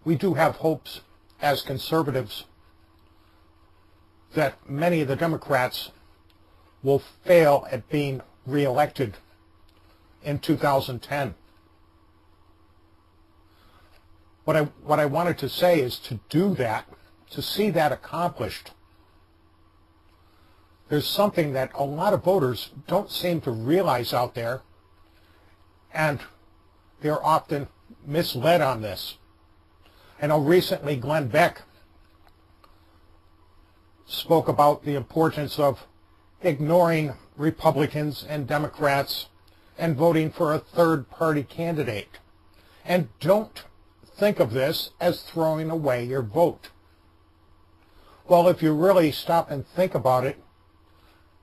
we do have hopes as conservatives that many of the Democrats will fail at being reelected in 2010. What I wanted to say is to do that, to see that accomplished, there's something that a lot of voters don't seem to realize out there, and they're often misled on this. I know recently Glenn Beck spoke about the importance of ignoring Republicans and Democrats and voting for a third-party candidate. And don't think of this as throwing away your vote. Well, if you really stop and think about it,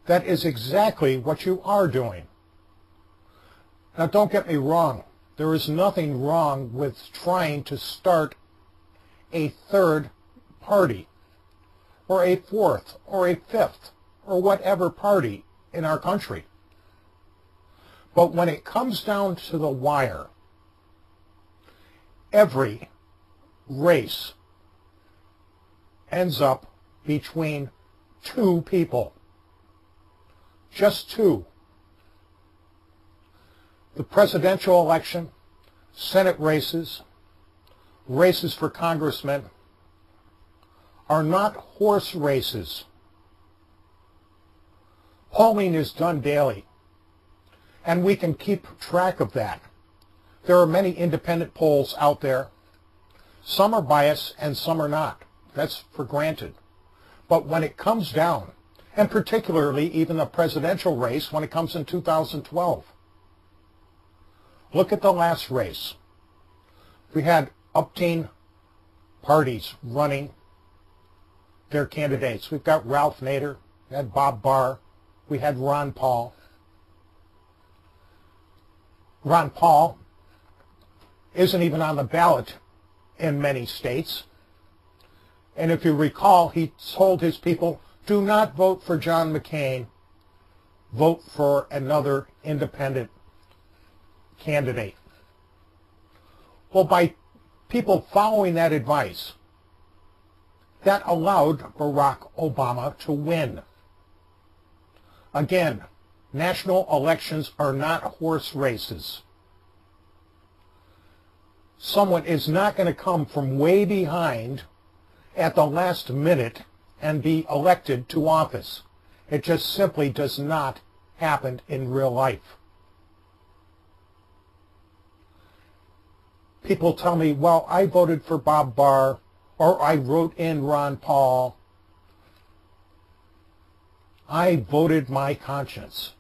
that is exactly what you are doing. Now, don't get me wrong. There is nothing wrong with trying to start a third party, or a fourth, or a fifth, or whatever party in our country. But when it comes down to the wire, every race ends up between two people. Just two. The presidential election, Senate races, races for congressmen are not horse races. Polling is done daily, and we can keep track of that. There are many independent polls out there. Some are biased and some are not. That's for granted. But when it comes down, and particularly even the presidential race when it comes in 2012, look at the last race. We had up-teen parties running their candidates. We've got Ralph Nader, we had Bob Barr, we had Ron Paul. Ron Paul isn't even on the ballot in many states. And if you recall, he told his people, do not vote for John McCain, vote for another independent candidate. Well, by people following that advice, that allowed Barack Obama to win. Again, national elections are not horse races. Someone is not going to come from way behind at the last minute and be elected to office. It just simply does not happen in real life. People tell me, well, I voted for Bob Barr, or I wrote in Ron Paul. I voted my conscience.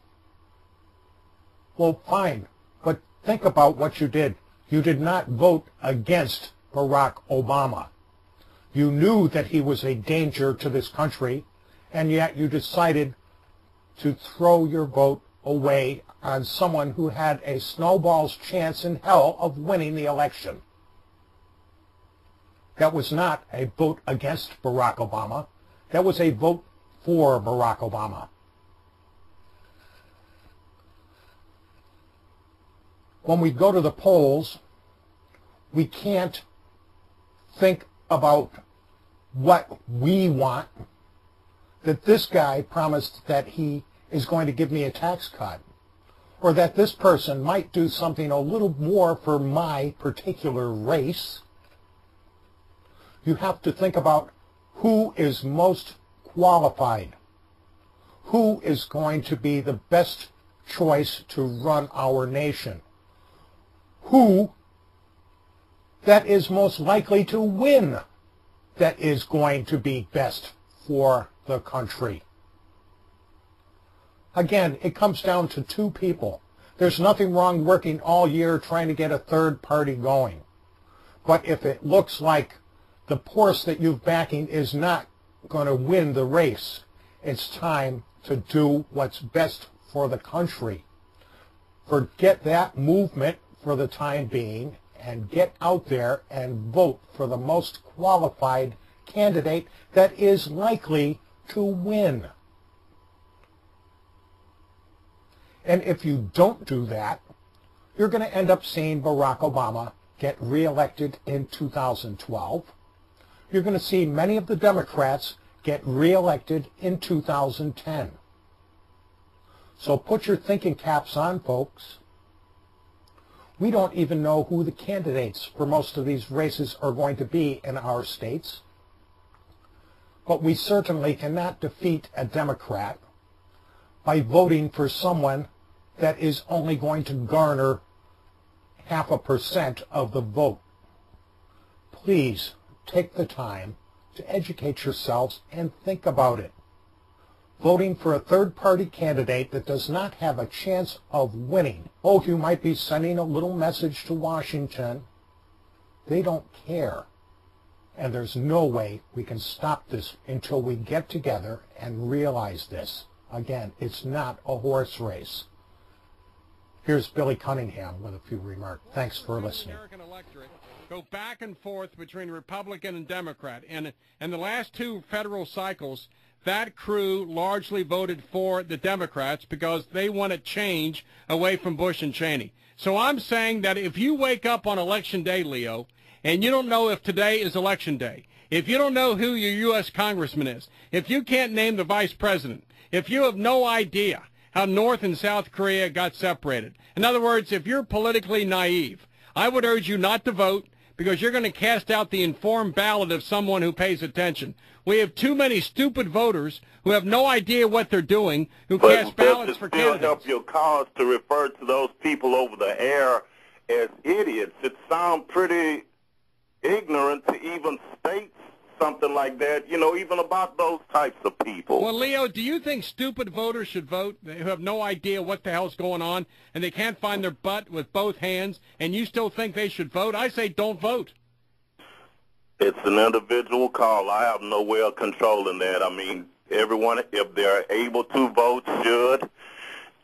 Well, fine, but think about what you did. You did not vote against Barack Obama. You knew that he was a danger to this country, and yet you decided to throw your vote away on someone who had a snowball's chance in hell of winning the election. That was not a vote against Barack Obama. That was a vote for Barack Obama. When we go to the polls, we can't think about what we want, that this guy promised that he is going to give me a tax cut, or that this person might do something a little more for my particular race. You have to think about who is most qualified, who is going to be the best choice to run our nation, who that is most likely to win, that is going to be best for the country. Again, it comes down to two people. There's nothing wrong working all year trying to get a third party going. But if it looks like the horse that you're backing is not going to win the race, it's time to do what's best for the country. Forget that movement for the time being and get out there and vote for the most qualified candidate that is likely to win. And if you don't do that, you're going to end up seeing Barack Obama get reelected in 2012. You're going to see many of the Democrats get reelected in 2010. So put your thinking caps on, folks. We don't even know who the candidates for most of these races are going to be in our states. But we certainly cannot defeat a Democrat by voting for someone that is only going to garner 0.5% of the vote. Please take the time to educate yourselves and think about it. Voting for a third-party candidate that does not have a chance of winning. Oh, you might be sending a little message to Washington. They don't care. And there's no way we can stop this until we get together and realize this. Again, it's not a horse race. Here's Billy Cunningham with a few remarks. Thanks for listening. American electorate go back and forth between Republican and Democrat. And in the last two federal cycles, that crew largely voted for the Democrats because they wanted change away from Bush and Cheney. So I'm saying that if you wake up on Election Day, Leo, and you don't know if today is Election Day, if you don't know who your U.S. congressman is, if you can't name the vice president, if you have no idea how North and South Korea got separated, in other words, if you're politically naive, I would urge you not to vote because you're going to cast out the informed ballot of someone who pays attention. We have too many stupid voters who have no idea what they're doing, who cast ballots for candidates. But help your cause to refer to those people over the air as idiots. It sounds pretty ignorant to even state something like that, you know, even about those types of people. Well, Leo, do you think stupid voters should vote who have no idea what the hell's going on and they can't find their butt with both hands, and you still think they should vote? I say don't vote. It's an individual call. I have no way of controlling that. I mean, everyone, if they're able to vote, should.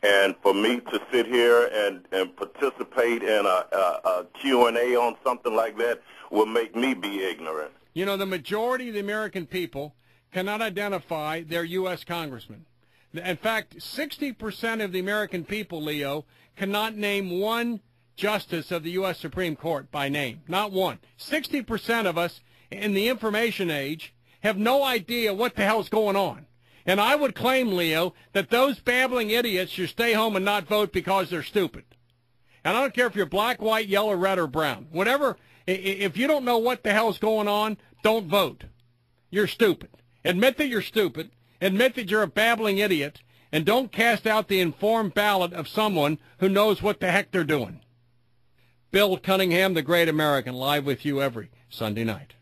And for me to sit here and participate in a Q&A on something like that will make me be ignorant. You know, the majority of the American people cannot identify their U.S. congressman. In fact, 60% of the American people, Leo, cannot name one justice of the U.S. Supreme Court by name. Not one. 60% of us in the information age have no idea what the hell's going on. And I would claim, Leo, that those babbling idiots should stay home and not vote because they're stupid. And I don't care if you're black, white, yellow, red, or brown. Whatever. If you don't know what the hell's going on, don't vote. You're stupid. Admit that you're stupid. Admit that you're a babbling idiot. And don't cast out the informed ballot of someone who knows what the heck they're doing. Bill Cunningham, the Great American, live with you every Sunday night.